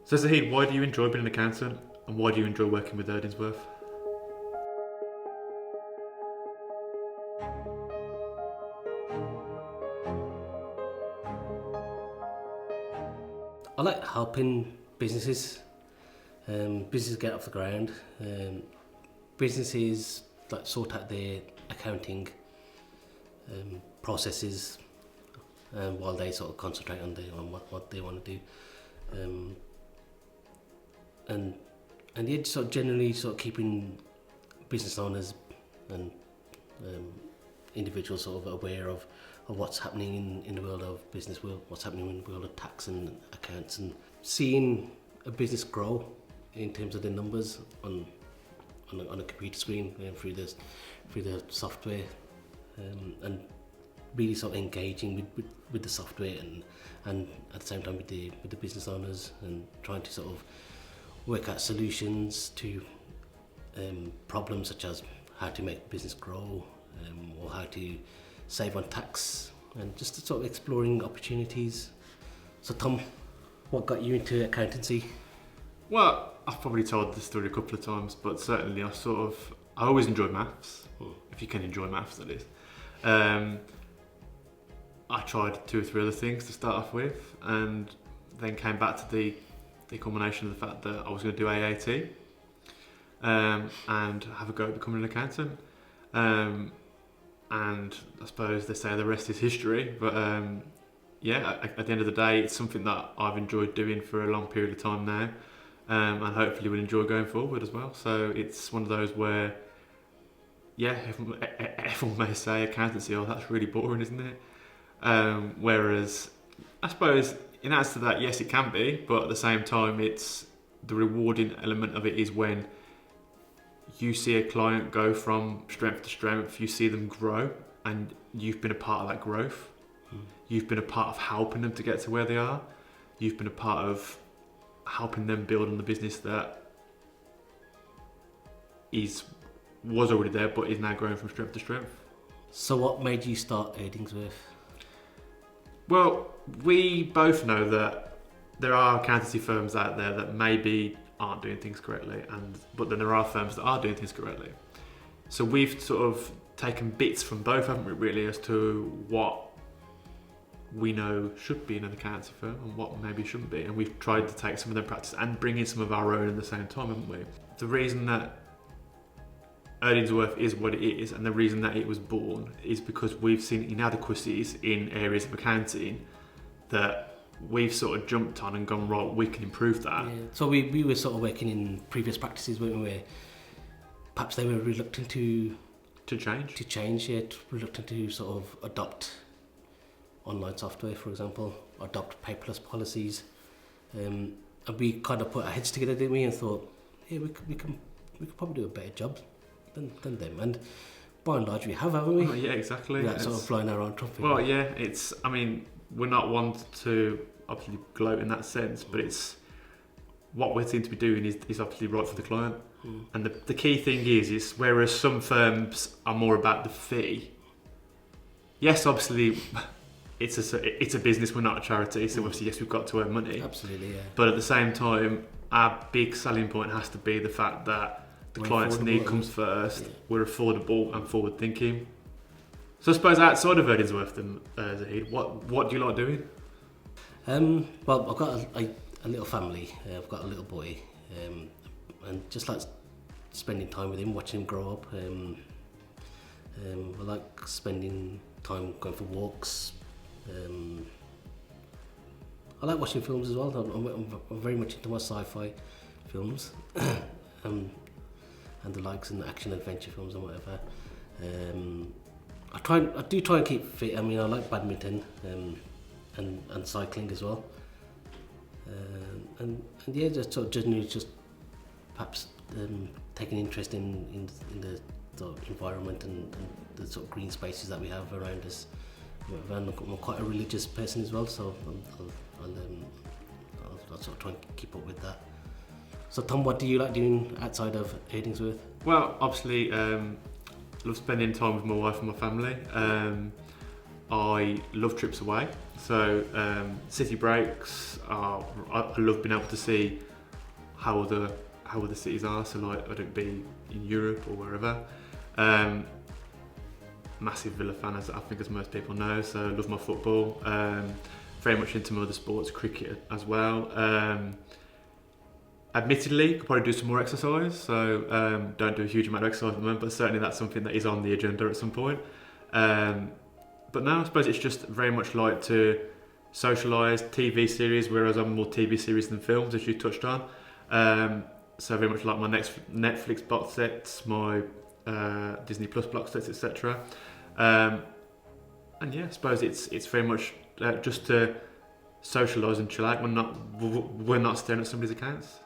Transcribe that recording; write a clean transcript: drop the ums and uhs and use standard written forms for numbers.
So Zahid, why do you enjoy being an accountant and why do you enjoy working with Erdingsworth? I like helping businesses, businesses get off the ground, businesses like sort out their accounting processes while they sort of concentrate on what they want to do, and yeah, sort of generally sort of keeping business owners and individuals sort of aware of what's happening in the world of business, what's happening in the world of tax and accounts, and seeing a business grow in terms of the numbers on a computer screen through the software, and really sort of engaging with the software and at the same time with the business owners and trying to sort of work out solutions to problems such as how to make business grow, or how to save on tax, and just sort of exploring opportunities. So Tom, what got you into accountancy? Well, I've probably told this story a couple of times, but certainly I always enjoyed maths, if you can enjoy maths that is. I tried 2 or 3 other things to start off with, and then came back to the culmination of the fact that I was going to do AAT and have a go at becoming an accountant. And I suppose they say the rest is history, but at the end of the day, it's something that I've enjoyed doing for a long period of time now, and hopefully will enjoy going forward as well. So it's one of those where, everyone may say accountancy, oh, that's really boring, isn't it? Whereas I suppose in answer to that, yes, it can be, but at the same time, it's the rewarding element of it is when you see a client go from strength to strength, you see them grow, and you've been a part of that growth. You've been a part of helping them to get to where they are. You've been a part of helping them build on the business that was already there, but is now growing from strength to strength. So what made you start Erdingsworth? Well, we both know that there are accountancy firms out there that maybe aren't doing things correctly, but then there are firms that are doing things correctly. So we've sort of taken bits from both, haven't we, really, as to what we know should be in an accountancy firm and what maybe shouldn't be, and we've tried to take some of their practice and bring in some of our own at the same time, haven't we? The reason that Erdingsworth is what it is, and the reason that it was born, is because we've seen inadequacies in areas of accounting that we've sort of jumped on and gone, right, we can improve that. Yeah. So we were sort of working in previous practices where perhaps they were reluctant to change, reluctant to sort of adopt online software, for example, adopt paperless policies, and we kind of put our heads together, didn't we, and thought, yeah, we can probably do a better job than them, and by and large we have, haven't we? Oh, yeah, exactly. Yeah, sort of flying our own trumpet. Well, yeah, we're not one to obviously gloat in that sense, but it's what we seem to be doing is obviously right for the client. And the key thing is whereas some firms are more about the fee, yes, obviously it's a business, we're not a charity, so obviously yes, we've got to earn money. Absolutely, yeah. But at the same time, our big selling point has to be the fact that the client's need comes first. Yeah. We're affordable and forward thinking. So I suppose outside of Erdingsworth then, Zahid, what do you like doing? Well, I've got a little family. I've got a little boy, and just like spending time with him, watching him grow up. I like spending time going for walks. I like watching films as well. I'm very much into my sci-fi films, and the likes, and action adventure films and whatever. I do try and keep fit. I mean, I like badminton and cycling as well. And yeah, just sort of generally just perhaps taking interest in the sort of environment and the sort of green spaces that we have around us. I'm quite a religious person as well, so I'll sort of try and keep up with that. So Tom, what do you like doing outside of Erdingsworth? Well, obviously, love spending time with my wife and my family. I love trips away. So city breaks are, I love being able to see how other cities are. So like whether it be in Europe or wherever. Massive Villa fan, as I think as most people know. So I love my football. Very much into my other sports, cricket as well. Admittedly, could probably do some more exercise. So don't do a huge amount of exercise at the moment, but certainly that's something that is on the agenda at some point. But no, I suppose it's just very much like to socialise TV series, whereas I'm more TV series than films, as you touched on. So very much like my next Netflix box sets, my Disney Plus box sets, etc. And yeah, I suppose it's very much just to socialise and chill out. We're not staring at somebody's accounts.